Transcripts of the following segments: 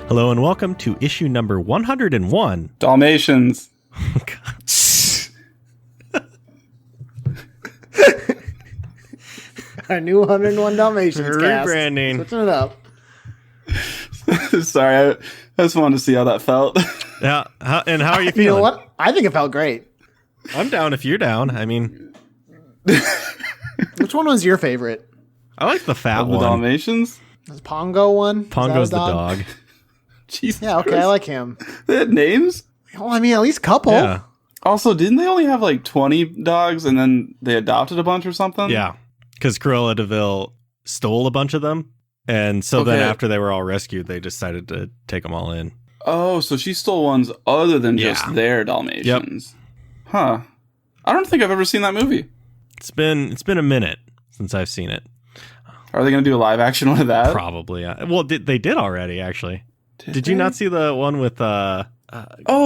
Hello and welcome to issue number 101. Dalmations. Our new 101 Dalmatians cast. Rebranding. Switching it up. Sorry, I just wanted to see how that felt. Yeah, and how are you feeling? You know what? I think it felt great. I'm down if you're down. I mean, which one was your favorite? I like the fat The one. Dalmatians? The Pongo one? Pongo's the dog. Jesus Yeah, okay, Christ. I like him. They had names? Well, I mean, at least a couple. Yeah, Also, didn't they only have like 20 dogs and then they adopted a bunch or something? yeah. Because Cruella de Vil stole a bunch of them, and so then Okay. after they were all rescued, they decided to take them all in. Oh, so she stole ones other than Yeah. just their Dalmatians. Huh. I don't think I've ever seen that movie. It's been a minute since I've seen it. Are they going to do a live action one of that? Probably. Well, they did already actually. Did you not see the one with Oh,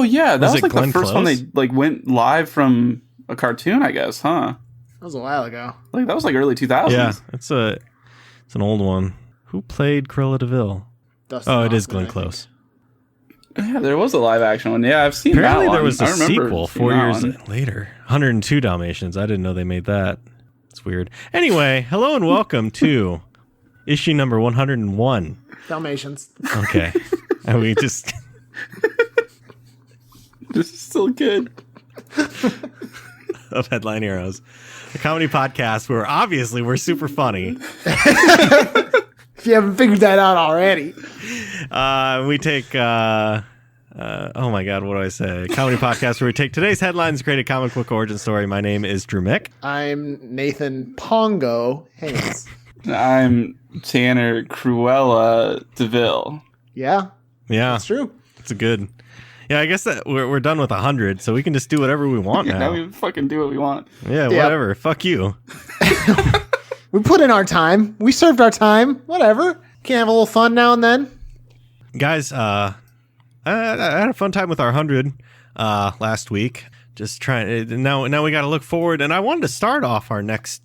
yeah. That Was was it like Glenn the first one Close? they like went live from a cartoon, I guess, huh? That was a while ago. Like that was like early 2000s. Yeah, it's an old one. Who played Cruella de Vil? Dustin Oh, it is Hoffman, Glenn I think. Close. Yeah, there was a live action one. Yeah, I've seen Apparently that one. there was a I remember sequel seeing 4 that years one. later. 102 Dalmatians. I didn't know they made that. It's weird. Anyway, hello and welcome to issue number 101. Dalmatians. Okay. And we just This is still good. of Headline Heroes, a comedy podcast where obviously we're super funny. If you haven't figured that out already. We take oh my god, what do I say? Comedy podcast where we take today's headlines, create a comic book origin story. My name is Drew Mick. I'm Nathan Pongo Haynes. I'm Tanner Cruella DeVille. Yeah, Yeah, that's true. it's a good. Yeah, I guess that we're done with 100, so we can just do whatever we want Now now. we fucking do what we want. Yeah, Yep. whatever. Fuck you. We put in our time. We served our time. Whatever. Can't have a little fun now and then. Guys, I had a fun time with our 100 last week. Just trying. Now we got to look forward, and I wanted to start off our next,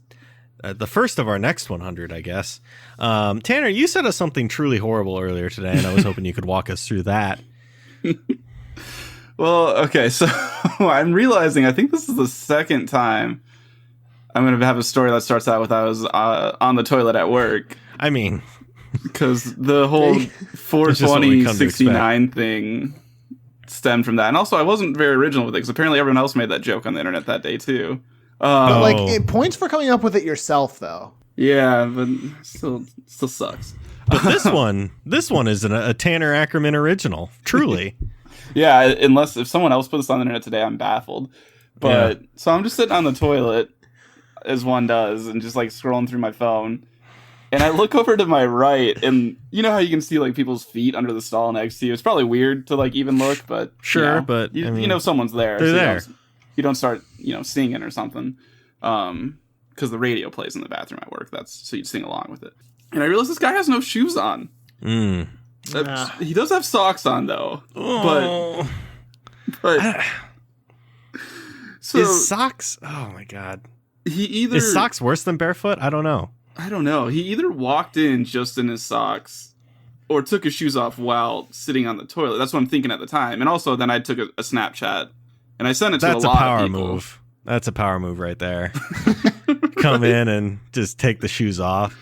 the first of our next 100, I guess. Tanner, you said us something truly horrible earlier today, and I was hoping you could walk us through that. Well, okay, so I'm realizing I think this is the second time I'm going to have a story that starts out with I was on the toilet at work. I mean, Because the whole It's just what we come to 42069 thing stemmed from that. And also, I wasn't very original with it because apparently everyone else made that joke on the internet that day, too. But like, Oh. it points for coming up with it yourself, though. Yeah, but still sucks. but this one is a Tanner Ackerman original, truly. Yeah, unless if someone else put this on the internet today, I'm baffled. But so I'm just sitting on the toilet, as one does, and just like scrolling through my phone. And I look over to my right, and you know how you can see like people's feet under the stall next to you. It's probably weird to like even look, but Sure, you know, but, you, I mean, you know someone's there. they're so there. You don't start singing or something, because the radio plays in the bathroom at work. That's so you'd sing along with it. And I realized this guy has no shoes on. Mm. Nah. He does have socks on though, Oh. but so Is socks? Oh my god. he either Is socks worse than barefoot? I don't know. I don't know. He either walked in just in his socks or took his shoes off while sitting on the toilet. That's what I'm thinking at the time. And also then I took a Snapchat and I sent it to That's a a lot power of people. move. That's a power move right there. Come in and just take the shoes off.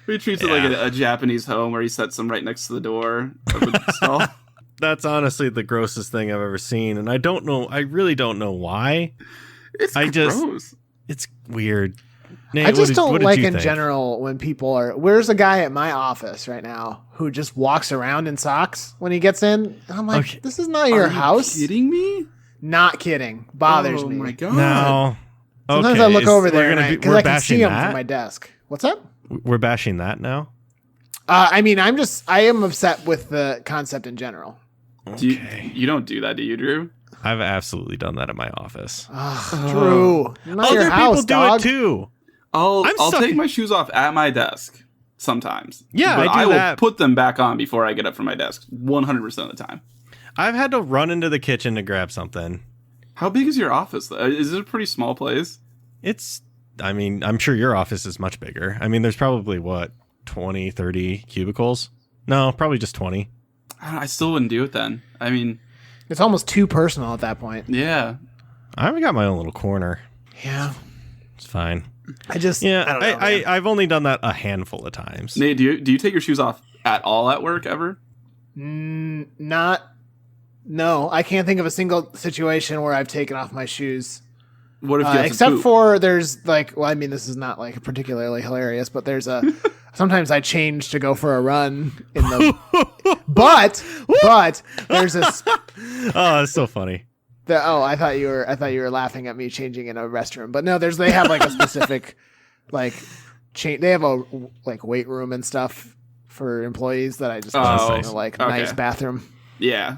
He treats it like a Japanese home where he sets them right next to the door of the stall. That's honestly the grossest thing I've ever seen, and I don't know. I really don't know why. It's gross. It's weird. Nate, I just what don't did like you in think? general when people are. Where's a guy at my office right now who just walks around in socks when he gets in? I'm like, Okay. this is not your Are house. you kidding me? Not kidding. Bothers oh me. my god. No. Sometimes Okay, I look over there because we're I can see bashing him that. from my desk. What's up? We're bashing that now. I mean, I am upset with the concept in general. Okay. You don't do that, do you, Drew? I've absolutely done that at my office. Drew, not your Other house, people do dog. it too. I'll stuck take in- my shoes off at my desk sometimes. Yeah, but I do will that. put them back on before I get up from my desk 100% of the time. I've had to run into the kitchen to grab something. How big is your office, though? Is it a pretty small place? I mean, I'm sure your office is much bigger. I mean, there's probably, 20, 30 cubicles? No, probably just 20. I still wouldn't do it then. I mean, It's almost too personal at that point. yeah. I got my own little corner. Yeah. It's fine. I don't know, man. I've only done that a handful of times. Nate, do you take your shoes off at all at work ever? No, I can't think of a single situation where I've taken off my shoes. What if you have to except poop? for there's like, well, I mean, this is not like particularly hilarious, but there's sometimes I change to go for a run in the, but there's a, Oh, it's so funny. I thought you were laughing at me changing in a restroom, but no, they have like a specific, like, they have a like weight room and stuff for employees that I just like nice bathroom. Yeah.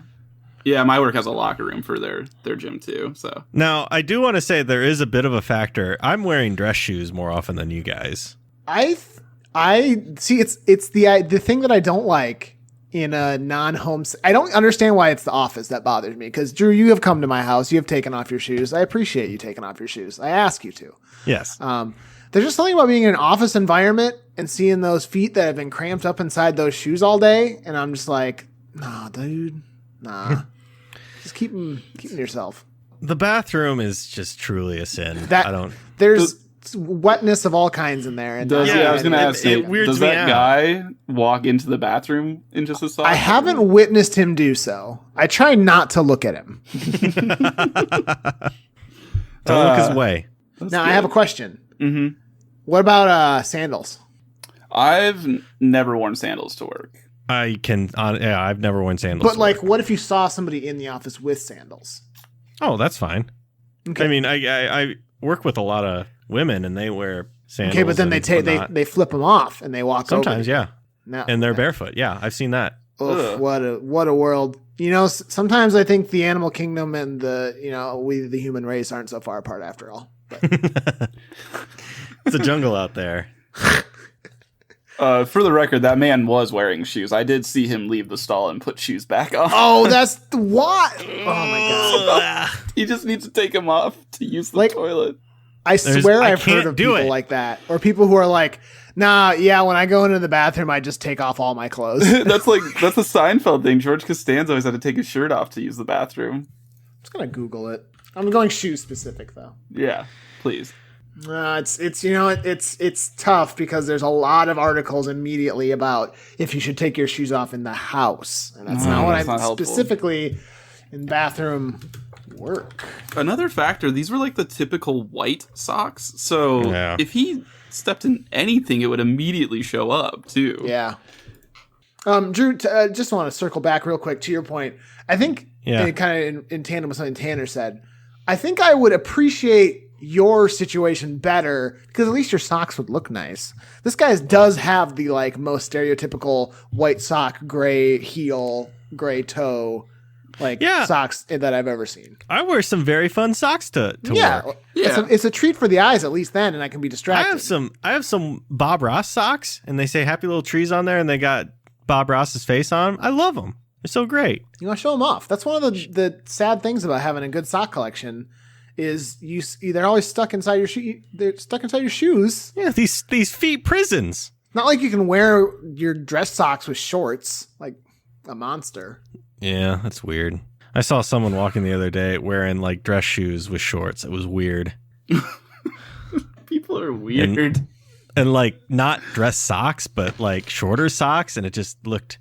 Yeah, my work has a locker room for their gym too. So Now, I do want to say there is a bit of a factor. I'm wearing dress shoes more often than you guys. I see. It's the thing that I don't like in a non-home. I don't understand why it's the office that bothers me. Because Drew, you have come to my house. You have taken off your shoes. I appreciate you taking off your shoes. I ask you to. Yes. There's just something about being in an office environment and seeing those feet that have been cramped up inside those shoes all day, and I'm just like, nah, dude. Nah. Just keep them yourself. The bathroom is just truly a sin. There's wetness of all kinds in there. And I was going to ask, it weirds does me that out. guy walk into the bathroom in just a sock? I haven't witnessed him do so. I try not to look at him. Don't look his way. Now, I have a question. Mm-hmm. What about sandals? I've never worn sandals to work. I've never worn sandals. But to like, work. what if you saw somebody in the office with sandals? Oh, that's fine. Okay. I mean, I work with a lot of women, and they wear sandals. Okay, but then they flip them off and they walk sometimes, over. yeah. No, And they're barefoot. Yeah, I've seen that. Oof, what a world. You know, sometimes I think the animal kingdom and we the human race aren't so far apart after all. But. It's a jungle out there. For the record, that man was wearing shoes. I did see him leave the stall and put shoes back on. Oh, that's what? Oh my god! He just needs to take them off to use the toilet. I swear I've heard can't of do people it. like that, or people who are like, "Nah, yeah, when I go into the bathroom, I just take off all my clothes." That's a Seinfeld thing. George Costanza always had to take his shirt off to use the bathroom. I'm just gonna Google it. I'm going shoe specific though. Yeah, please. It's tough because there's a lot of articles immediately about if you should take your shoes off in the house, and that's not what I'm helpful. specifically in bathroom work. Another factor, these were like the typical white socks, so Yeah. if he stepped in anything, it would immediately show up too. Yeah. Drew, just want to circle back real quick to your point. I think kind of in tandem with something Tanner said, I think I would appreciate your situation better because at least your socks would look nice. This guy does have the like most stereotypical white sock, gray heel, gray toe, socks that I've ever seen. I wear some very fun socks to work. Yeah. It's a treat for the eyes at least then, and I can be distracted. I have some Bob Ross socks, and they say Happy Little Trees on there, and they got Bob Ross's face on them. I love them. They're so great. You want to show them off. That's one of the sad things about having a good sock collection. Is they're always stuck inside your shoe? They're stuck inside your shoes. Yeah, these feet prisons. Not like you can wear your dress socks with shorts like a monster. Yeah, that's weird. I saw someone walking the other day wearing like dress shoes with shorts. It was weird. People are weird. And like not dress socks, but like shorter socks, and it just looked.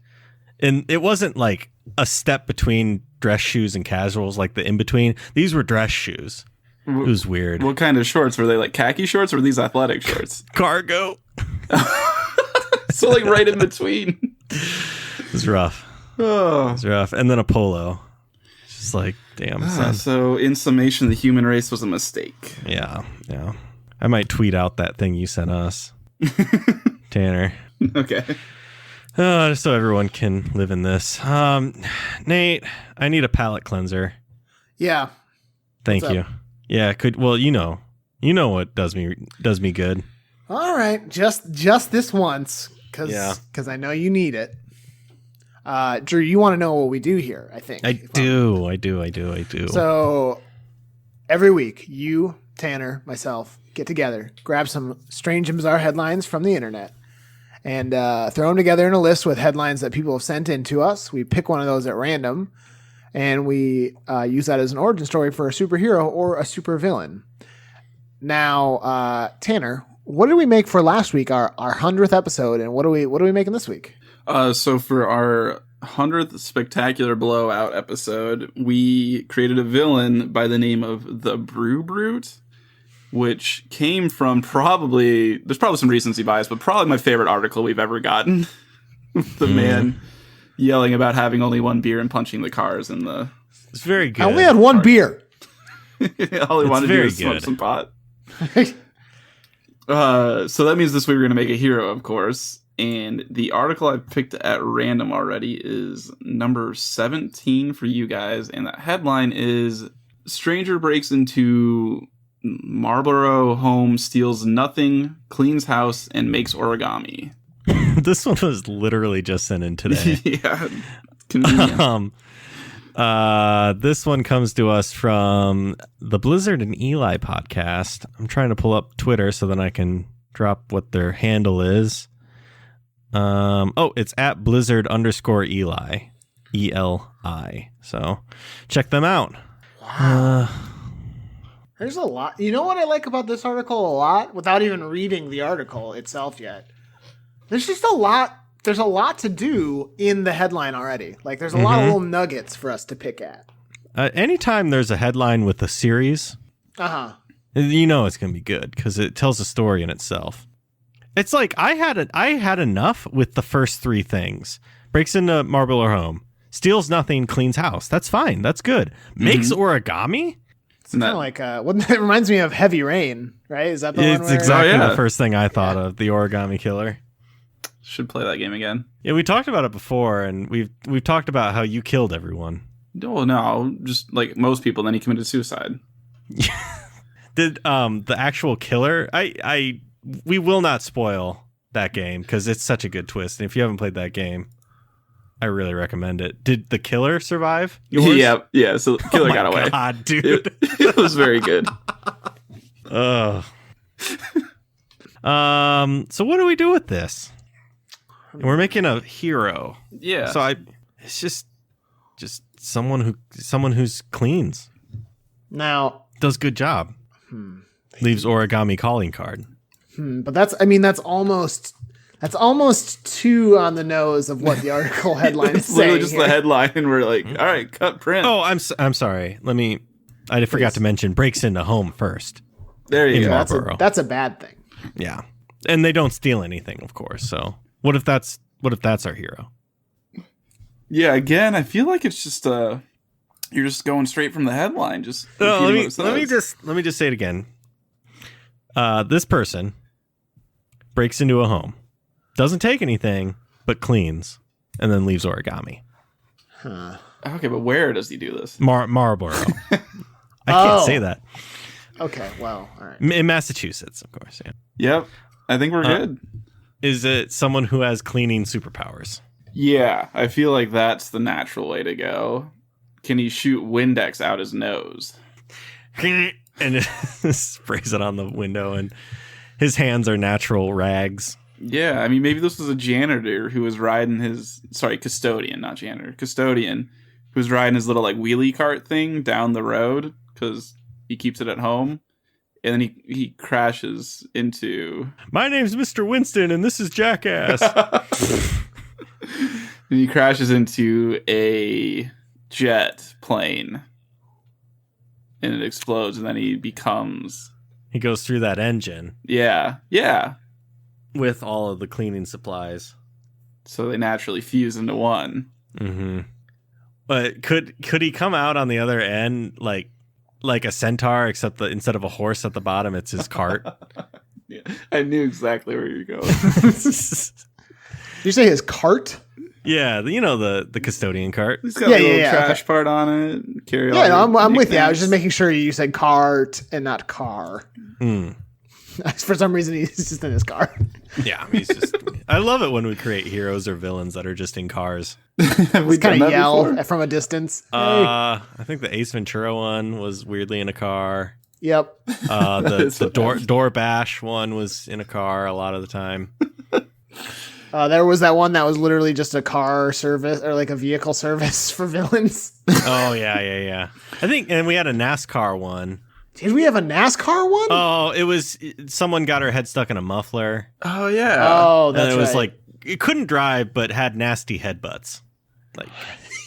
And it wasn't like a step between dress shoes and casuals, like the in between. These were dress shoes. It was weird. What kind of shorts? Were they like khaki shorts or were these athletic shorts? Cargo. So like right in between. It was rough. Oh. It was rough. And then a polo. Just like, damn, son. So in summation, the human race was a mistake. Yeah. I might tweet out that thing you sent us, Tanner. Okay. Just so everyone can live in this. Nate, I need a palate cleanser. Yeah. Thank What's you. up? Yeah, you know what does me good. All right, just this once, because I know you need it. Drew, you want to know what we do here? I think I do. So every week, you, Tanner, myself get together, grab some strange and bizarre headlines from the internet, and throw them together in a list with headlines that people have sent in to us. We pick one of those at random, and we use that as an origin story for a superhero or a supervillain. Now, Tanner, what did we make for last week, our 100th episode, and what are we making this week? So for our 100th Spectacular Blowout episode, we created a villain by the name of the Brew Brute, which came from there's probably some recency bias, but probably my favorite article we've ever gotten. The man yelling about having only one beer and punching the cars in the... It's very good. I only had one beer. All he wanted to do was smoke some pot. So that means this week we're going to make a hero, of course. And the article I picked at random already is number 17 for you guys. And that headline is, Stranger breaks into Marlborough home, steals nothing, cleans house, and makes origami. This one was literally just sent in today. Yeah. Convenient. This one comes to us from the Blizzard and Eli podcast. I'm trying to pull up Twitter so then I can drop what their handle is. It's at Blizzard_Eli, ELI. So check them out. Wow. There's a lot. You know what I like about this article a lot, without even reading the article itself yet? There's just a lot. There's a lot to do in the headline already. Like, there's a lot of little nuggets for us to pick at. Anytime there's a headline with a series, you know it's going to be good because it tells a story in itself. It's like I had enough with the first three things. Breaks into Marlborough home, steals nothing, cleans house. That's fine. That's good. Makes origami. It's kind of like it reminds me of Heavy Rain, right? Is that the one? It's exactly the first thing I thought of. The origami killer. Should play that game again. Yeah, we talked about it before, and we've talked about how you killed everyone. No, just like most people. Then he committed suicide. Did the actual killer? We will not spoil that game because it's such a good twist. And if you haven't played that game, I really recommend it. Did the killer survive? Yours? Yeah. So the killer got away. God, dude, it was very good. Ugh. So what do we do with this? We're making a hero. Yeah. So it's just someone who's cleans. Now does good job. Leaves origami calling card. But that's almost too on the nose of what the article headline is saying. Literally just the headline, and we're like, all right, cut print. Oh, I'm sorry. I forgot to mention breaks into home first. There you go. That's a bad thing. Yeah, and they don't steal anything, of course. So what if that's our hero? Yeah, again, I feel like it's just you're just going straight from the headline. Let me just say it again. This person breaks into a home, doesn't take anything, but cleans, and then leaves origami. Okay, but where does he do this? Marlborough. I can't say that. Okay, well, all right. In Massachusetts, of course. Yeah. Yep, I think we're good. Is it someone who has cleaning superpowers? Yeah, I feel like that's the natural way to go. Can he shoot Windex out his nose? And it sprays it on the window, and his hands are natural rags. Yeah, I mean, maybe this was a janitor who was riding custodian, not janitor. Custodian who was riding his little, like, wheelie cart thing down the road because he keeps it at home. And then he crashes into... My name's Mr. Winston, and this is Jackass. And he crashes into a jet plane. And it explodes, and then he goes through that engine. Yeah. With all of the cleaning supplies. So they naturally fuse into one. Mm-hmm. But could he come out on the other end like a centaur, except instead of a horse at the bottom, it's his cart? Yeah, I knew exactly where you're going. Did you say his cart? Yeah, the custodian cart. He's got a little trash part on it. Carry on. Yeah, no, I'm with you. I was just making sure you said cart and not car. For some reason, he's just in his car. Yeah, he's just... I love it when we create heroes or villains that are just in cars. We kind of yell from a distance. Hey. I think the Ace Ventura one was weirdly in a car. Yep. The door bash one was in a car a lot of the time. There was that one that was literally just a car service or like a vehicle service for villains. Oh, yeah. I think, and we had a NASCAR one. Did we have a NASCAR one? Oh, it was someone got her head stuck in a muffler. Oh, yeah. Oh, that's and it was right. like, it couldn't drive, but had nasty headbutts. Like,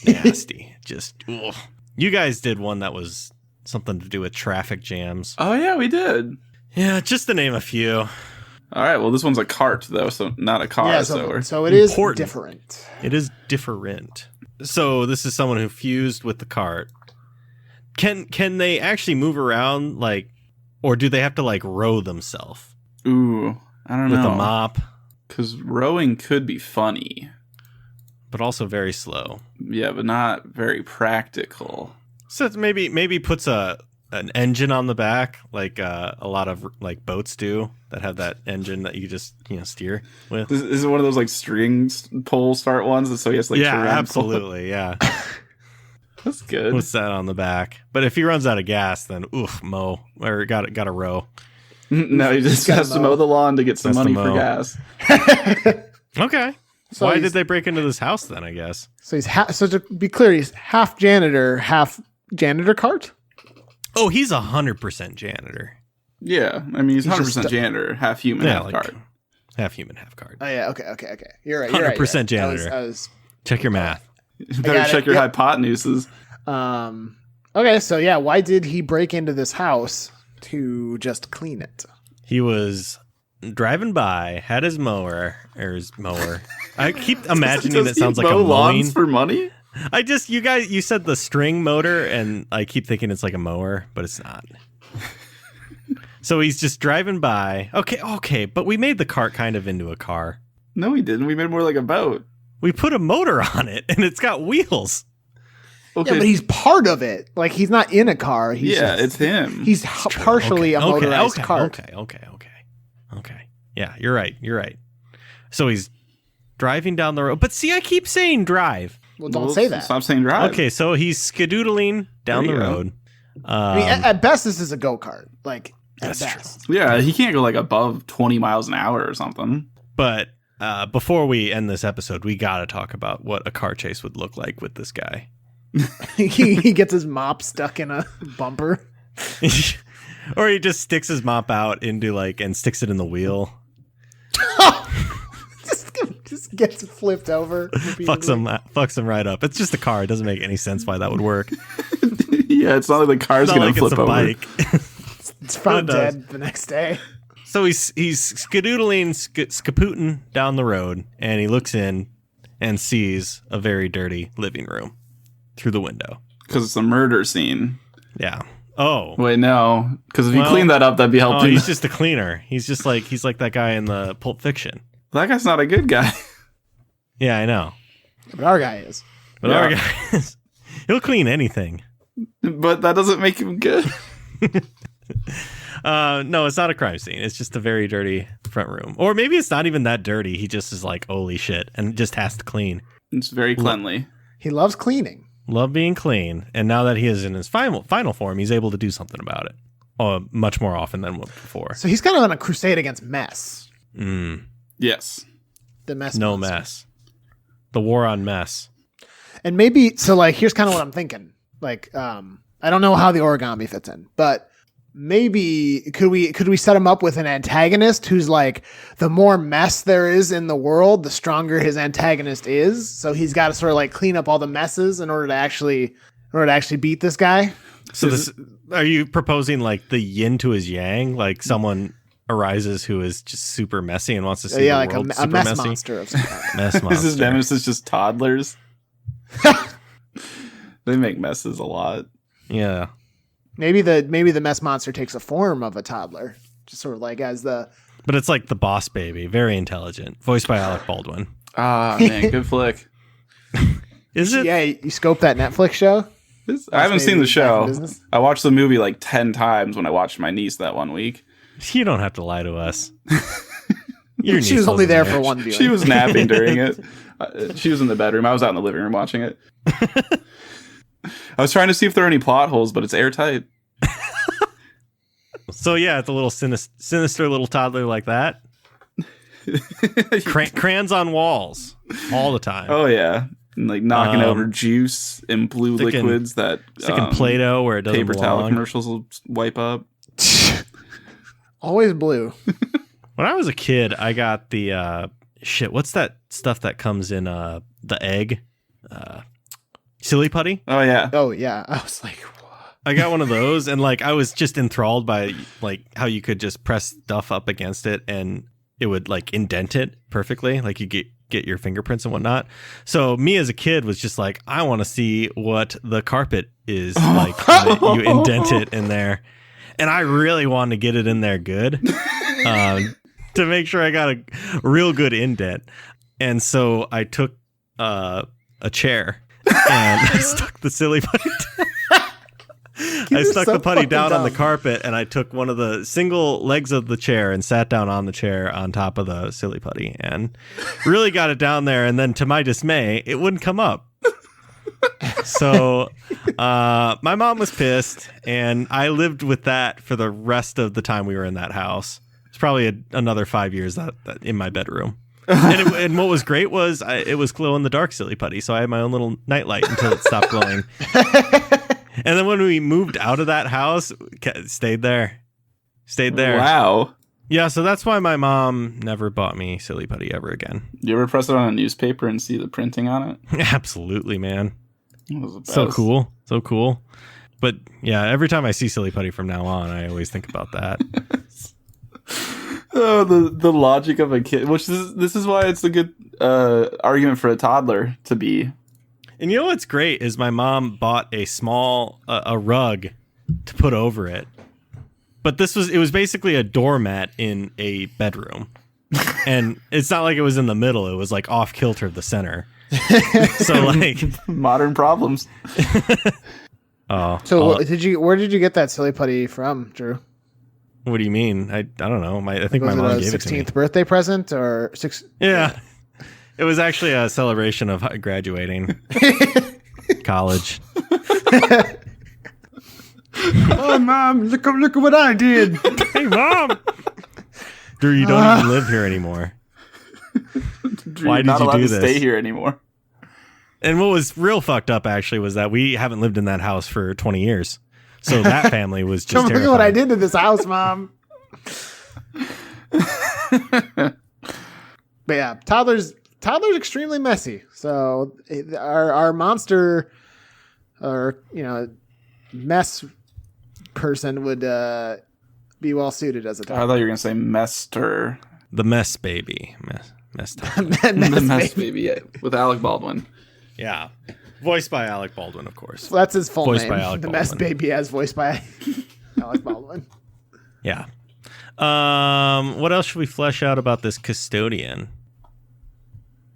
nasty. Just, ugh. You guys did one that was something to do with traffic jams. Oh, yeah, we did. Yeah, just to name a few. All right, well, this one's a cart, though, so not a car. Yeah, so it is different. It is different. So this is someone who fused with the cart. Can they actually move around, like, or do they have to, like, row themselves? Ooh, I don't know. With a mop? Because rowing could be funny. But also very slow. Yeah, but not very practical. So it's maybe puts an engine on the back, like a lot of like boats do that have that engine that you just steer with. Is it one of those like strings pole start ones? And so he has to, like, yeah, turn around absolutely, yeah. That's good. Puts that on the back, but if he runs out of gas, then mow or got to row. No, he just has to mow the lawn to get some money for gas. Okay. So why did they break into this house then? I guess. So so to be clear, he's half janitor cart. Oh, he's 100% janitor. Yeah, I mean he's 100% just janitor, half human, half like, cart. Half human, half cart. Oh yeah, okay. You're right. 100% janitor. I was Check your math. You better check your hypotenuses. Okay, so yeah, why did he break into this house to just clean it? He was driving by, had his mower. I keep imagining it sounds like a mowing. Lawns for money? You said the string motor, and I keep thinking it's like a mower, but it's not. So he's just driving by. Okay, but we made the cart kind of into a car. No, we didn't. We made it more like a boat. We put a motor on it, and it's got wheels. Okay. Yeah, but he's part of it. Like, he's not in a car. It's him. He's partially a motorized cart. Okay. Yeah, you're right. So he's driving down the road. But see, I keep saying drive. Well, don't say that. Stop saying drive. Okay, so he's skedoodling down the road. I mean, at best, this is a go-kart. Like, at best. True. Yeah, he can't go like above 20 miles an hour or something. But before we end this episode, we got to talk about what a car chase would look like with this guy. he gets his mop stuck in a bumper. Or he just sticks his mop out into and sticks it in the wheel. just gets flipped over. Fucks him right up. It's just a car. It doesn't make any sense why that would work. Yeah, it's not like the car's going to flip over. Bike. It's found dead the next day. So he's skedoodling, skapooting down the road, and he looks in and sees a very dirty living room through the window. Because it's a murder scene. Yeah. Oh. Wait, no. Because if you clean that up, that'd be helpful. He's just a cleaner. He's like that guy in the Pulp Fiction. That guy's not a good guy. Yeah, I know. But our guy is. Our guy is. He'll clean anything. But that doesn't make him good. No, it's not a crime scene. It's just a very dirty front room. Or maybe it's not even that dirty. He just is like, holy shit, and just has to clean. It's very cleanly. He loves cleaning. Love being clean. And now that he is in his final form, he's able to do something about it. Much more often than before. So he's kind of on a crusade against mess. Yes. The mess. No monster. mess. The war on mess. And maybe, so here's kind of what I'm thinking. I don't know how the origami fits in, but maybe could we set him up with an antagonist who's like, the more mess there is in the world, the stronger his antagonist is. So he's got to sort of clean up all the messes in order to actually beat this guy. So are you proposing the yin to his yang? Like someone arises who is just super messy and wants to see the world a mess messy? monster of some kind. Mess monster. Is his nemesis just toddlers? They make messes a lot. Yeah. Maybe the mess monster takes a form of a toddler, just sort of as the. But it's like the boss baby, very intelligent, voiced by Alec Baldwin. Ah, man, good flick. Is it? Yeah, you scope that Netflix show. I haven't seen the show. I watched the movie 10 times when I watched my niece that one week. You don't have to lie to us. She was only there for one viewing. She was napping during it. She was in the bedroom. I was out in the living room watching it. I was trying to see if there are any plot holes, but it's airtight. So yeah, it's a little sinister little toddler like that. Crayons on walls all the time. Oh yeah, and like knocking over juice and blue liquids that sticking Play-Doh where it doesn't paper belong. towel commercials will wipe up. Always blue. When I was a kid, I got the what's that stuff that comes in the egg? Silly putty? Oh yeah. I was like, what? I got one of those, and like I was just enthralled by like how you could just press stuff up against it and it would like indent it perfectly, like you get your fingerprints and whatnot. So me as a kid was just like, I want to see what the carpet is like when you indent it in there, and I really wanted to get it in there good to make sure I got a real good indent. And so I took a chair and I stuck the silly putty down. I stuck the putty down on the carpet, and I took one of the single legs of the chair and sat down on the chair on top of the silly putty and really got it down there. And then to my dismay, it wouldn't come up. So my mom was pissed, and I lived with that for the rest of the time we were in that house. It's probably another 5 years that in my bedroom. And what was great was it was glow in the dark silly putty, so I had my own little nightlight until it stopped glowing. And then when we moved out of that house, stayed there. Wow. Yeah, so that's why my mom never bought me silly putty ever again. You ever press it on a newspaper and see the printing on it? Absolutely, man. That was the best. So cool. But yeah, every time I see silly putty from now on, I always think about that. Oh, the logic of a kid, which this is why it's a good argument for a toddler to be. And you know what's great is my mom bought a small a rug to put over it, but it was basically a doormat in a bedroom, and it's not like it was in the middle; it was like off kilter the center. So like modern problems. So where did you get that silly putty from, Drew? What do you mean? I don't know. I think my mom gave it to me. 16th birthday present or six? Yeah. It was actually a celebration of graduating college. Oh, Mom, look at what I did. Hey, Mom. Drew, you don't even live here anymore. Drew, why did not you allowed do to this? Stay here anymore. And what was real fucked up, actually, was that we haven't lived in that house for 20 years. So that family was just terrified. Look at what I did to this house, Mom. But yeah, toddlers extremely messy. So our monster or mess person would be well suited as a toddler. I thought you were gonna say Mester. The mess baby. Mess The mess baby, yeah, with Alec Baldwin. Yeah. Voiced by Alec Baldwin, of course. So that's his full Voiced name. by Alec the Baldwin. mess baby as voiced by Alec Baldwin. Yeah. What else should we flesh out about this custodian?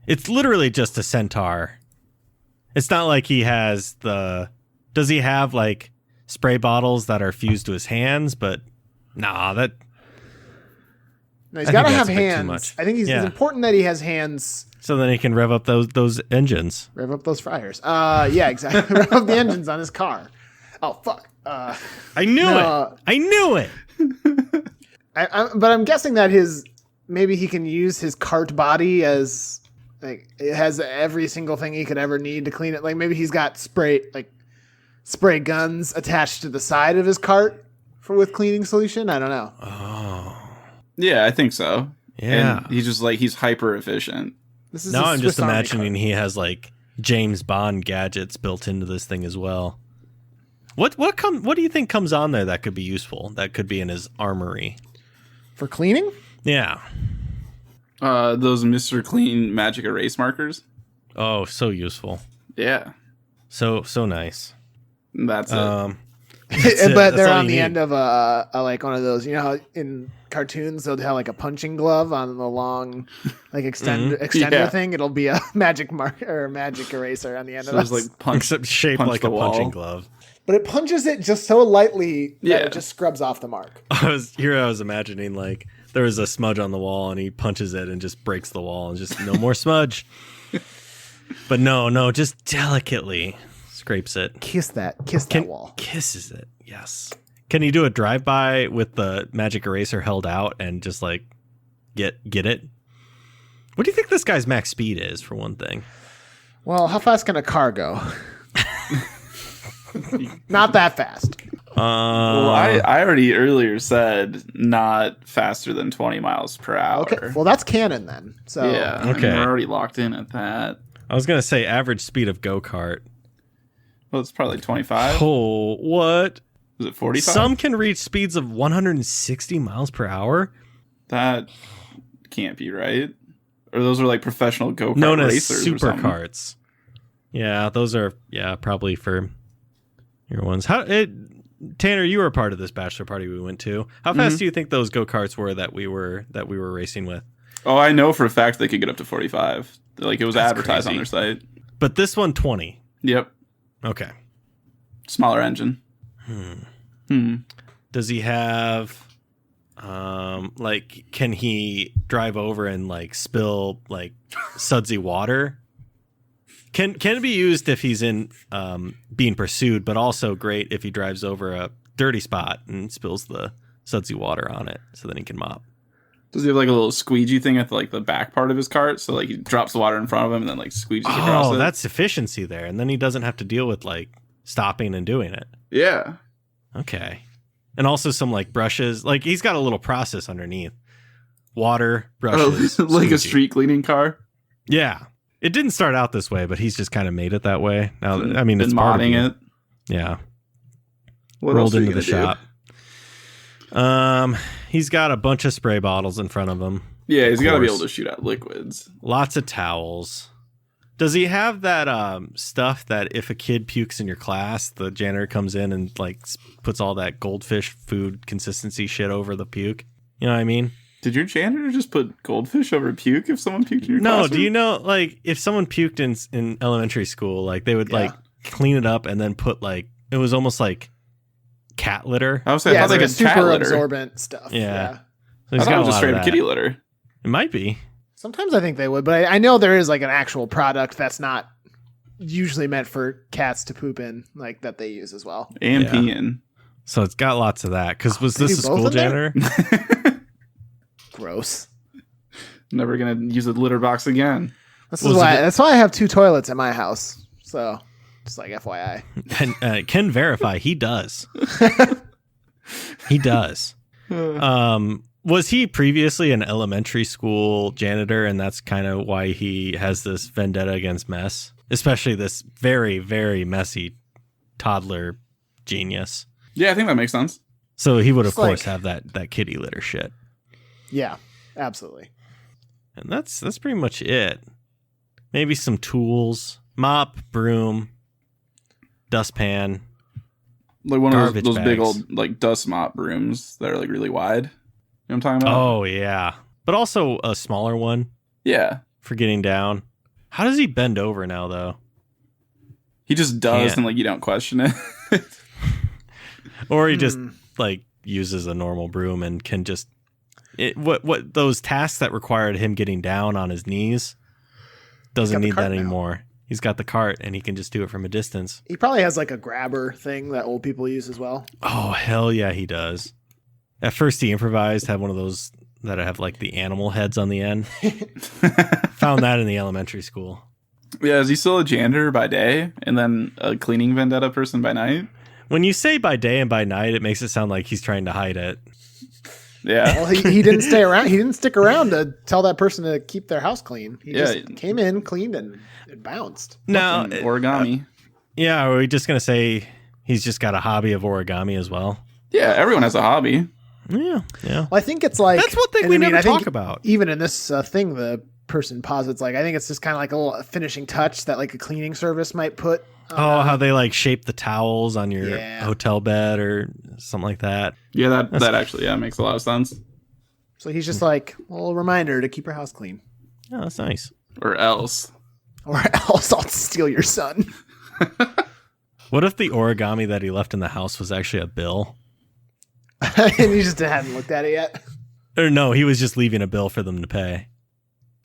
It's literally just a centaur. It's not like he has does he have like spray bottles that are fused to his hands? But nah, No, he's got to have that's a bit too hands. much. I think it's important that he has hands. So then he can rev up those engines. Rev up those fryers. Yeah, exactly. Rev up the engines on his car. Oh, fuck. I knew it. But I'm guessing that maybe he can use his cart body as like it has every single thing he could ever need to clean it. Like maybe he's got spray guns attached to the side of his cart with cleaning solution. I don't know. Oh. Yeah, I think so. Yeah. And he's hyper efficient. This is Now I'm just Swiss Army imagining cart. he has like James Bond gadgets built into this thing as well. What do you think comes on there that could be useful? That could be in his armory for cleaning. Yeah. Those Mr. Clean magic erase markers. Oh, so useful. Yeah. So nice. That's it. But That's they're all on you the need. end of a like one of those. You know how in cartoons they'll have like a punching glove on the long like extender thing. It'll be a magic marker or a magic eraser on the end So of it's it. like punch, Except shaped punch like the a punching wall. glove. But it punches it just so lightly that Yeah. it just scrubs off the mark. I was imagining like there was a smudge on the wall and he punches it and just breaks the wall and just no more smudge. But no, just delicately scrapes it. Kiss that wall. Kisses it. Yes. Can you do a drive-by with the magic eraser held out and just like get it? What do you think this guy's max speed is, for one thing? Well, how fast can a car go? Not that fast. Well, I already earlier said not faster than 20 miles per hour. Okay, well, that's canon then. So yeah, okay. I mean, we're already locked in at that. I was going to say average speed of go-kart. Well, it's probably 25. Oh, what? Is it 45? Some can reach speeds of 160 miles per hour. That can't be right. Or those are like professional go-kart Known as racers or something. supercarts. Yeah, those are probably for your ones. Tanner, you were a part of this bachelor party we went to. How fast do you think those go-karts were that we were racing with? Oh, I know for a fact they could get up to 45. Like it was That's advertised crazy. on their site. But this one 20. Yep. Okay. Smaller engine. Does he have like can he drive over and like spill like sudsy water? Can it be used if he's in being pursued, but also great if he drives over a dirty spot and spills the sudsy water on it so then he can mop. Does he have like a little squeegee thing at like the back part of his cart? So like he drops the water in front of him and then like squeegees across it? Oh, that's efficiency there. And then he doesn't have to deal with like stopping and doing it. Yeah. Okay. And also some like brushes. Like he's got a little process underneath. Water, brushes. Like squeegee. a street cleaning car? Yeah. It didn't start out this way, but he's just kind of made it that way. Now, I mean, Been it's part of modding it. Yeah. What Rolled else are into you the gonna shop. He's got a bunch of spray bottles in front of him. Yeah, he's got to be able course. to shoot out liquids. Lots of towels. Does he have that stuff that if a kid pukes in your class, the janitor comes in and like puts all that goldfish food consistency shit over the puke? You know what I mean? Did your janitor just put goldfish over puke if someone puked in your No, classroom? do you know like if someone puked in elementary school, like they would like clean it up and then put like it was almost like cat litter. I was saying, I thought like they a had cat super litter. absorbent stuff. Yeah. So I he's thought got it a was just lot straight of up that. kitty litter. It might be. Sometimes I think they would, but I know there is like an actual product that's not usually meant for cats to poop in, like that they use as well. And Yeah. peeing. So it's got lots of that. Because was they this a do both school in there? janitor? Gross. Never gonna use a litter box again. That's Was why. it- That's why I have 2 toilets at my house. So, just like FYI. And can verify he does. He does. Was he previously an elementary school janitor, and that's kind of why he has this vendetta against mess, especially this very, very messy toddler genius. Yeah, I think that makes sense. So he would, of Just like- course, have that kitty litter shit. Yeah, absolutely. And that's pretty much it. Maybe some tools, mop, broom, dustpan. Like one of Garbage those big bags. old like dust mop brooms that are like really wide. You know what I'm talking about? Oh, yeah. But also a smaller one Yeah. for getting down. How does he bend over now, though? He just does Can't. and like you don't question it. Or he just like uses a normal broom and can just what those tasks that required him getting down on his knees doesn't got the need that cart now. anymore. He's got the cart and he can just do it from a distance. He probably has like a grabber thing that old people use as well. Oh, hell yeah, he does. At first he improvised, had one of those that have like the animal heads on the end. Found that in the elementary school. Yeah, is he still a janitor by day and then a cleaning vendetta person by night? When you say by day and by night, it makes it sound like he's trying to hide it. Yeah. Well, he didn't stay around. He didn't stick around to tell that person to keep their house clean. He Yeah. just came in, cleaned, and it bounced. Now, Fucking origami. yeah, are we just going to say he's just got a hobby of origami as well? Yeah, everyone has a hobby. Yeah. Well, I think it's like That's one thing and we I mean, never I think talk about. Even in this thing, the person posits like I think it's just kind of like a little finishing touch that like a cleaning service might put. Oh, how they like shape the towels on your Yeah. hotel bed or something like that. Yeah, that actually makes a lot of sense. So he's just like a little reminder to keep your house clean, Oh, that's nice. Or else. or else I'll steal your son. What if the origami that he left in the house was actually a bill? And he just hadn't looked at it yet. Or no, he was just leaving a bill for them to pay.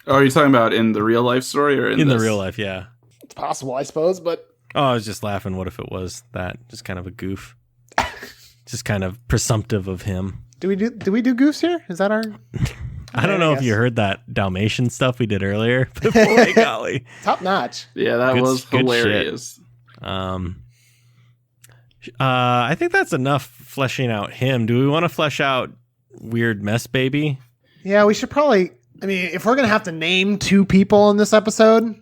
Oh, are you talking about in the real life story or in In the this? real life, yeah. It's possible, I suppose, but Oh, I was just laughing. What if it was that? Just kind of a goof. Just kind of presumptive of him. do we do goose here? Is that our? I don't know if you heard that Dalmatian stuff we did earlier, but boy, golly. Top notch. Yeah, that was hilarious. I think that's enough fleshing out him. Do we want to flesh out Weird Mess Baby? Yeah, we should probably. I mean, if we're going to have to name 2 people in this episode,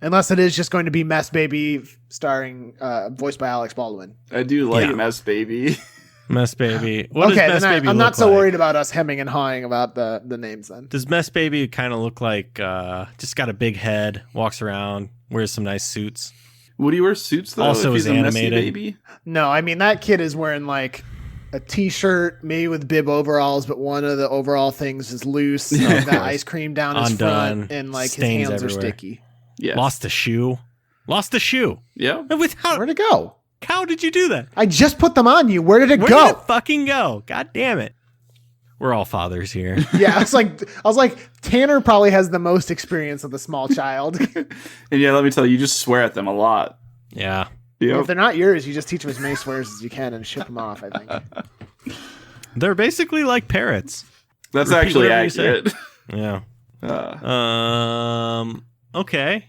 unless it is just going to be Mess Baby starring, voiced by Alex Baldwin. I do like Mess Baby. Mess Baby. What does Mess Baby I'm look not so like? worried about us hemming and hawing about the names then. Does Mess Baby kind of look like just got a big head, walks around, wears some nice suits? Would he wear suits though? Also if he's is a animated. messy baby? No, I mean that kid is wearing like a t-shirt, maybe with bib overalls, but one of the overall things is loose. Got ice cream down his front, and like his hands everywhere. Are sticky. Yeah. Lost a shoe. Yeah. Where'd it go? How did you do that? I just put them on you. Where did it go? Where did it fucking go? God damn it. We're all fathers here. Yeah, I was like, Tanner probably has the most experience with a small child. And yeah, let me tell you, you just swear at them a lot. Yeah. Yep. Well, if they're not yours, you just teach them as many swears as you can and ship them off, I think. They're basically like parrots. That's Repeat actually whatever you say. accurate. Yeah. Okay.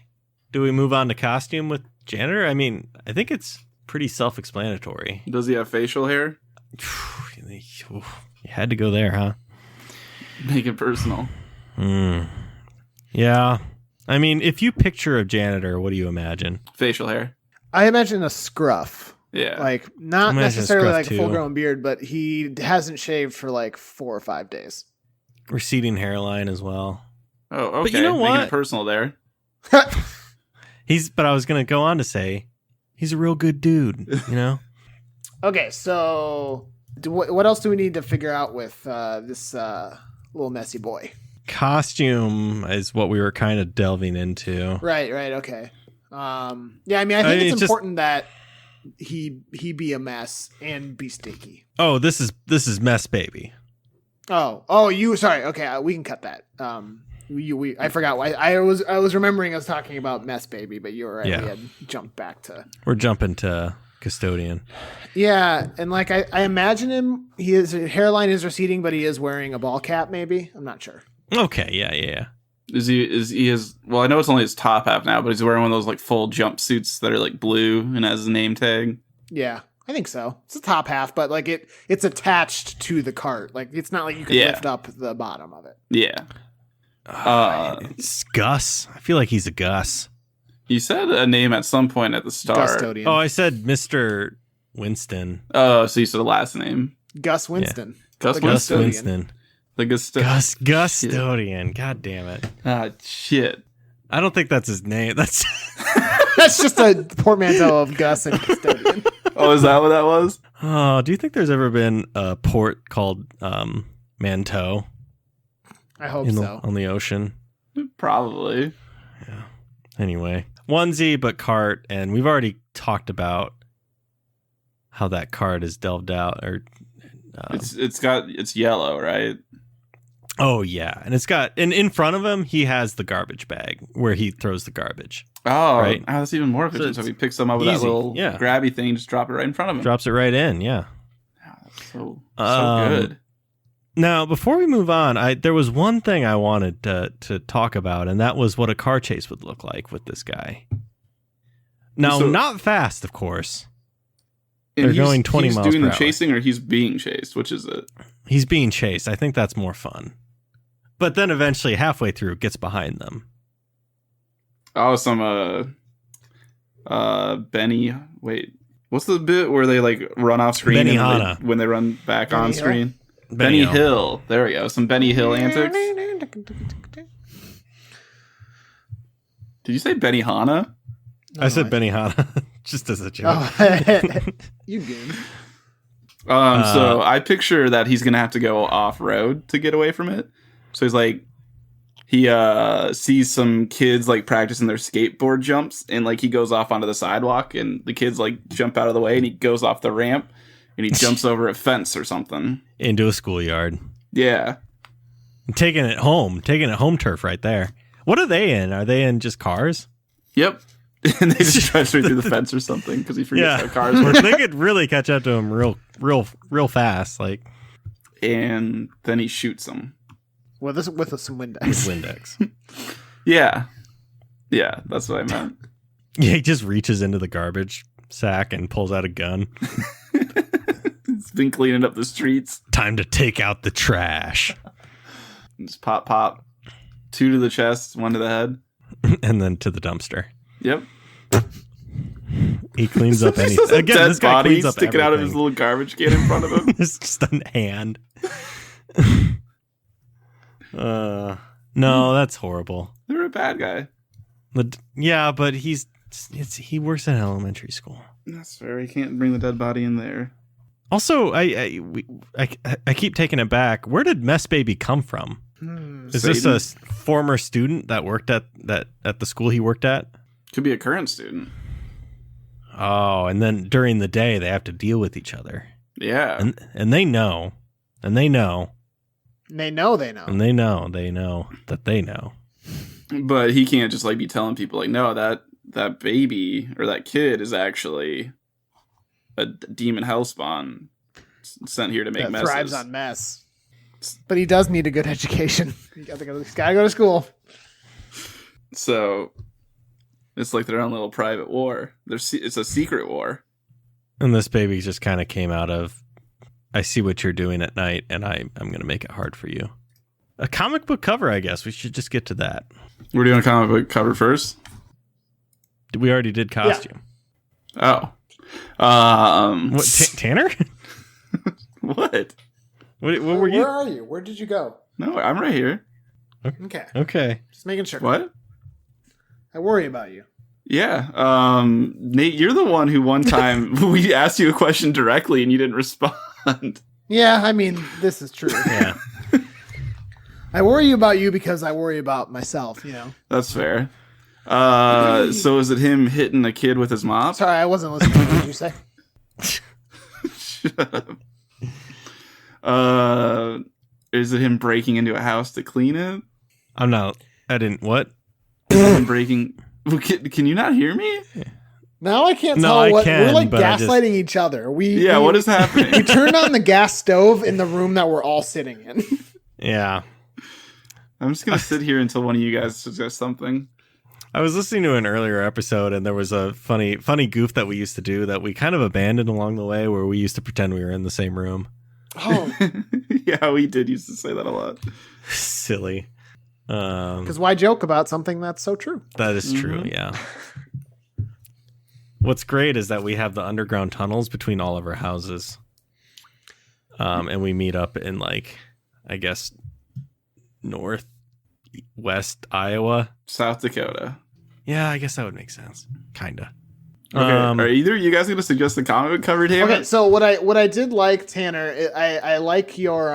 Do we move on to costume with janitor? I mean, I think it's pretty self-explanatory. Does he have facial hair? You had to go there, huh? Make it personal. Yeah. I mean, if you picture a janitor, what do you imagine? Facial hair. I imagine a scruff. Yeah. Like, not necessarily like too. a full-grown beard, but he hasn't shaved for like 4 or 5 days. Receding hairline as well. Oh, okay. But you know what? Making it personal there. But I was going to go on to say, he's a real good dude, you know? Okay, so what else do we need to figure out with this little messy boy? Costume is what we were kind of delving into. Right, okay. Yeah, I mean, I think it's important that he be a mess and be stinky. Oh, this is Mess Baby. Sorry. Okay, we can cut that. I forgot why I was remembering us talking about Mess Baby, but you were right. Yeah. We had jumped back to. We're jumping to custodian. Yeah, and like I imagine him, his hairline is receding, but he is wearing a ball cap. Maybe I'm not sure. Okay, yeah. Well, I know it's only his top half now, but he's wearing one of those like full jumpsuits that are like blue and has his name tag. Yeah, I think so. It's the top half, but like it's attached to the cart. Like it's not like you can lift up the bottom of it. Yeah. It's Gus. I feel like he's a Gus. You said a name at some point at the start. Custodian. Oh, I said Mr. Winston. Oh, so you said the last name. Gus Winston. Yeah. Gus Winston. The Custodian. God damn it. Ah, shit. I don't think that's his name. That's just a portmanteau of Gus and Custodian. Oh, is that what that was? Oh, do you think there's ever been a port called Manteau? I hope so. On the ocean? Probably. Yeah. Anyway, onesie but cart, and we've already talked about how that cart is delved out. Or it's yellow, right? Oh yeah, and it's got in front of him he has the garbage bag where he throws the garbage. Oh, right. Oh, that's even more efficient. So he picks them up with that little grabby thing, just drop it right in front of him. Drops it right in. Yeah. That's so good. Now, before we move on, there was one thing I wanted to talk about, and that was what a car chase would look like with this guy. Now, not fast, of course. They're going 20 miles per hour. He's doing the chasing, or he's being chased? Which is it? He's being chased. I think that's more fun. But then eventually, halfway through, gets behind them. Oh, some Benny. Wait, what's the bit where they like run off screen when they run back on screen? Benny Hill. There we go. Some Benny Hill antics. Did you say Benny Hanna? No, I said Benny Hanna just as a joke. Oh. You good? So I picture that he's gonna have to go off road to get away from it. So he's like, he sees some kids like practicing their skateboard jumps, and like he goes off onto the sidewalk, and the kids like jump out of the way, and he goes off the ramp, and he jumps over a fence or something into a schoolyard. Yeah, taking it home turf right there. What are they in? Are they in just cars? Yep. And they just drive straight through the fence or something because he forgets how cars work. They could really catch up to him real fast, like. And then he shoots them. with some Windex. Windex. Yeah, that's what I meant. Yeah, he just reaches into the garbage sack and pulls out a gun. It's been cleaning up the streets. Time to take out the trash. Just pop. 2 to the chest, 1 to the head. And then to the dumpster. Yep. He cleans up anything. Again, Again, this guy body sticking out of his little garbage can in front of him. It's just a hand. No, that's horrible. They're a bad guy. Yeah, but he works in elementary school. That's fair. He can't bring the dead body in there. Also, I keep taking it back. Where did Mess Baby come from? Is this a former student that worked at the school he worked at? Could be a current student. Oh, and then during the day they have to deal with each other. Yeah. And they know. And they know. They know. And they know that they know. But he can't just be telling people no, that baby or that kid is actually a demon hellspawn sent here to make messes. Thrives on mess. But he does need a good education. He's got to go to school. So it's like their own little private war. It's a secret war. And this baby just kind of came out of, I see what you're doing at night, and I'm going to make it hard for you. A comic book cover, I guess. We should just get to that. We're doing a comic book cover first? We already did costume. Yeah. Oh. What, Tanner? What? What were you? Where are you? Where did you go? No, I'm right here. Okay. Just making sure. What? I worry about you. Yeah. Nate, you're the one who one time we asked you a question directly and you didn't respond. Yeah, I mean, this is true. Yeah. I worry about you because I worry about myself, That's fair. So is it him hitting a kid with his mop? Sorry, I wasn't listening. What did you say? Shut up. Is it him breaking into a house to clean it? I didn't, what? Is it him breaking... Can you not hear me? Now I can't No, tell I what can, we're but I gaslighting each other. What is happening? We turned on the gas stove in the room that we're all sitting in. Yeah. I'm just gonna sit here until one of you guys suggests something. I was listening to an earlier episode, and there was a funny goof that we used to do that we kind of abandoned along the way, where we used to pretend we were in the same room. Oh, yeah, we did used to say that a lot. Silly. Because why joke about something that's so true? That is true, yeah. What's great is that we have the underground tunnels between all of our houses. And we meet up in, I guess, northwest Iowa. South Dakota. Yeah, I guess that would make sense. Kinda. Okay, are either of you guys going to suggest the comic book cover, David? Okay, so what I did like, Tanner, I like your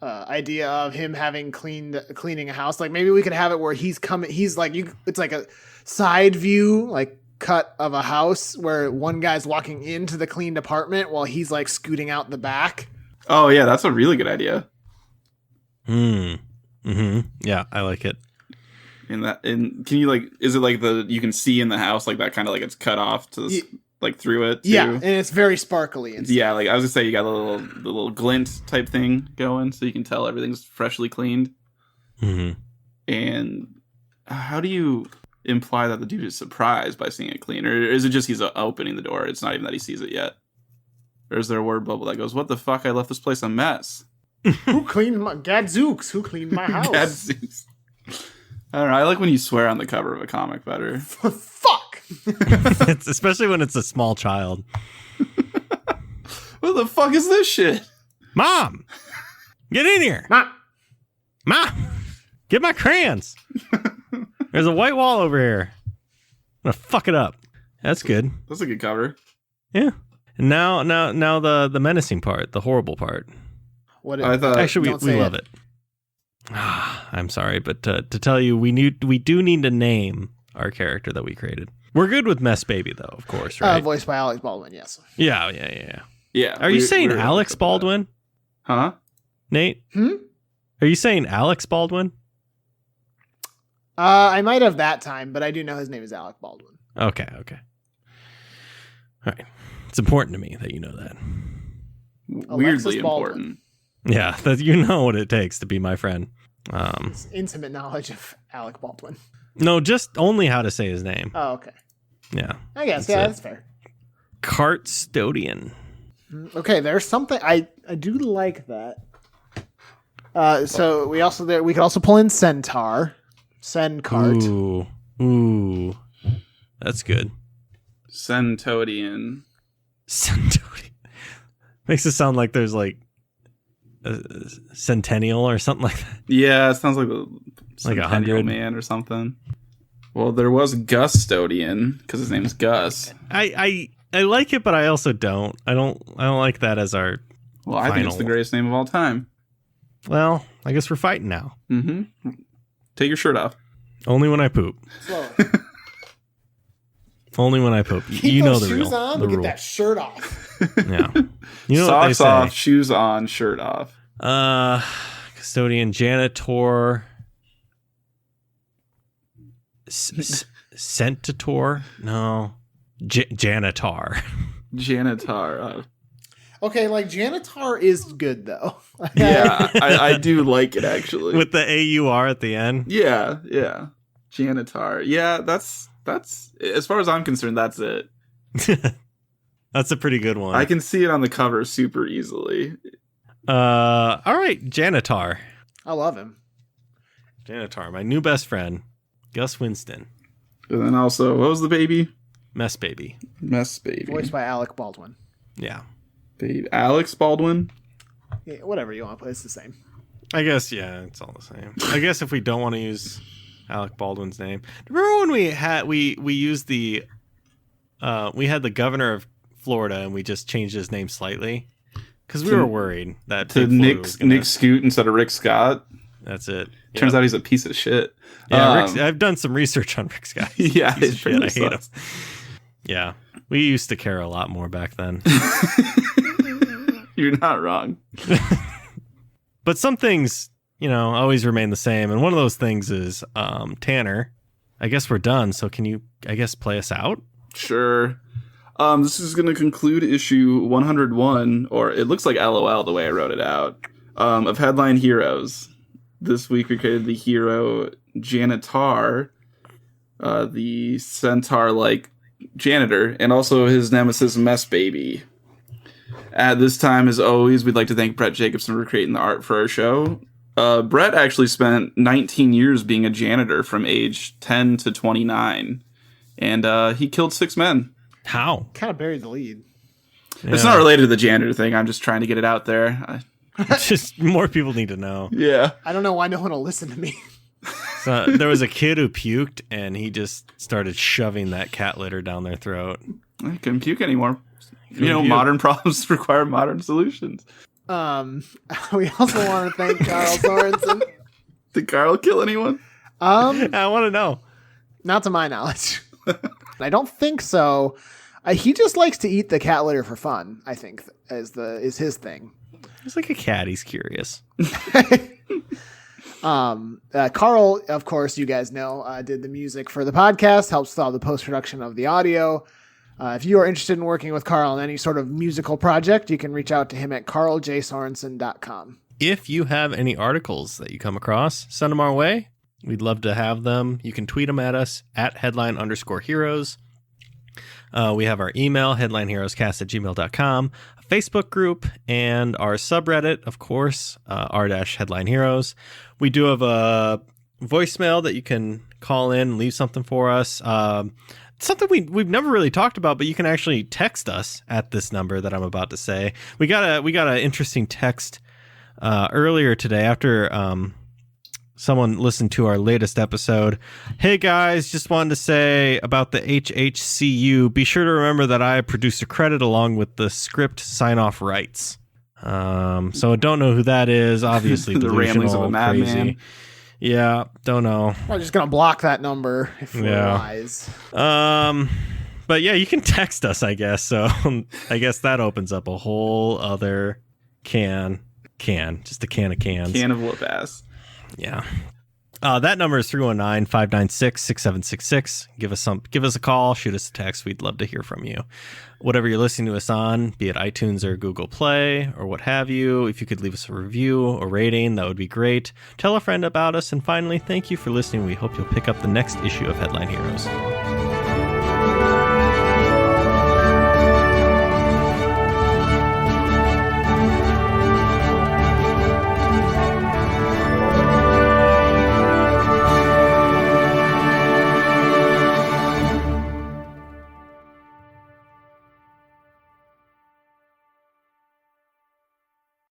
idea of him having cleaning a house. Maybe we could have it where it's like a side view, cut of a house where one guy's walking into the cleaned apartment while he's scooting out the back. Oh yeah, that's a really good idea. Yeah, I like it. Can you is it you can see in the house that kind of it's cut off to through it too? Yeah, and it's very sparkly. Yeah, I was gonna say you got the little glint type thing going, so you can tell everything's freshly cleaned. Mm-hmm. And how do you imply that the dude is surprised by seeing it clean, or is it just he's opening the door? It's not even that he sees it yet. Or is there a word bubble that goes, "What the fuck? I left this place a mess." Who cleaned my Gadzooks? Who cleaned my house? Gadzooks. I don't know. I like when you swear on the cover of a comic better. Fuck. It's, especially when it's a small child. What the fuck is this shit? Mom, get in here. Mom, get my crayons. There's a white wall over here. I'm gonna fuck it up. That's good. That's a good cover. Yeah. And now the menacing part, the horrible part. What? I thought actually we love it. I'm sorry, but to tell you, we do need to name our character that we created. We're good with Mess Baby, though, of course, right? Voiced by Alex Baldwin, yes. Yeah. Yeah. Are you saying Alex Baldwin? Huh? Nate? Are you saying Alex Baldwin? I might have that time, but I do know his name is Alec Baldwin. Okay. All right. It's important to me that you know that. Weirdly important. Yeah, that you know what it takes to be my friend. It's intimate knowledge of Alec Baldwin. No, just only how to say his name. Oh, okay. Yeah. I guess, that's fair. Cartstodian. Okay, there's something I do like that. So we could also pull in centaur, cart. Ooh, that's good. Centodian. Makes it sound like there's like a centennial or something like that. Yeah, it sounds like like 100 man or something. Well, there was Gustodian because his name's Gus. I like it, but I also don't. I don't like that as our. Well, I think it's the greatest name of all time. Well, I guess we're fighting now. Mm-hmm. Take your shirt off. Only when I poop. Slowly. Only when I pope. Keep you know those the shoes real, on the to get rule. that shirt off. Yeah. You know Socks what they say. off, shoes on, shirt off. Custodian, janitor, centaur. No, janitor. Janitor. Okay, like janitor is good though. Yeah, I do like it actually. With the AUR at the end. Yeah. Janitor. Yeah, that's as far as I'm concerned, that's it. That's a pretty good one. I can see it on the cover super easily. All right, janitor. I love him. Janitor, my new best friend, Gus Winston. And then also, what was the baby? Mess baby. Mess baby. Voiced by Alec Baldwin. Yeah. Baby. Alex Baldwin? Yeah, whatever you want to put, it's the same. I guess, yeah, it's all the same. I guess if we don't want to use Alec Baldwin's name. Remember when we used the we had the governor of Florida and we just changed his name slightly? Because we were worried that to Nick Scoot instead of Rick Scott. That's it. Turns out he's a piece of shit. Yeah, I've done some research on Rick Scott. Yeah, I hate him. sucks. Yeah, we used to care a lot more back then. You're not wrong. But some things, always remain the same. And one of those things is Tanner. I guess we're done. So can you, play us out? Sure. This is going to conclude issue 101, or it looks like LOL the way I wrote it out, of Headline Heroes. This week we created the hero Janitor, the centaur-like janitor, and also his nemesis Mess Baby. At this time, as always, we'd like to thank Brett Jacobson for creating the art for our show. Brett actually spent 19 years being a janitor from age 10 to 29, and he killed 6 men. How? Kind of buried the lead. Yeah. It's not related to the janitor thing. I'm just trying to get it out there. Just more people need to know. Yeah. I don't know why no one will listen to me. So there was a kid who puked, and he just started shoving that cat litter down their throat. I couldn't puke anymore. Modern problems require modern solutions. We also want to thank Carl Sorensen. Did Carl kill anyone? I want to know. Not to my knowledge. I don't think so. He just likes to eat the cat litter for fun, I think, is his thing. He's like a cat. He's curious. Carl, of course, you guys know, did the music for the podcast, helps with all the post-production of the audio. If you are interested in working with Carl on any sort of musical project, you can reach out to him at carljsorensen.com. If you have any articles that you come across, send them our way. We'd love to have them. You can tweet them at us at headline_heroes. We have our email, headlineheroescast@gmail.com, a Facebook group, and our subreddit, of course, r-headlineheroes. We do have a voicemail that you can call in and leave something for us. Something we've never really talked about, but you can actually text us at this number that I'm about to say. We got an interesting text earlier today after someone listened to our latest episode. Hey guys, just wanted to say about the HHCU, be sure to remember that I produce a credit along with the script sign-off rights. So I don't know who that is. Obviously, the ramblings of a madman. Yeah, don't know. I'm just gonna block that number if we're wise. But yeah, you can text us, I guess. So I guess that opens up a whole other just a can of cans. Can of whoop ass. Yeah. That number is 319-596-6766. Give us a call, shoot us a text. We'd love to hear from you. Whatever you're listening to us on, be it iTunes or Google Play or what have you, if you could leave us a review or rating, that would be great. Tell a friend about us, and finally, thank you for listening. We hope you'll pick up the next issue of Headline Heroes.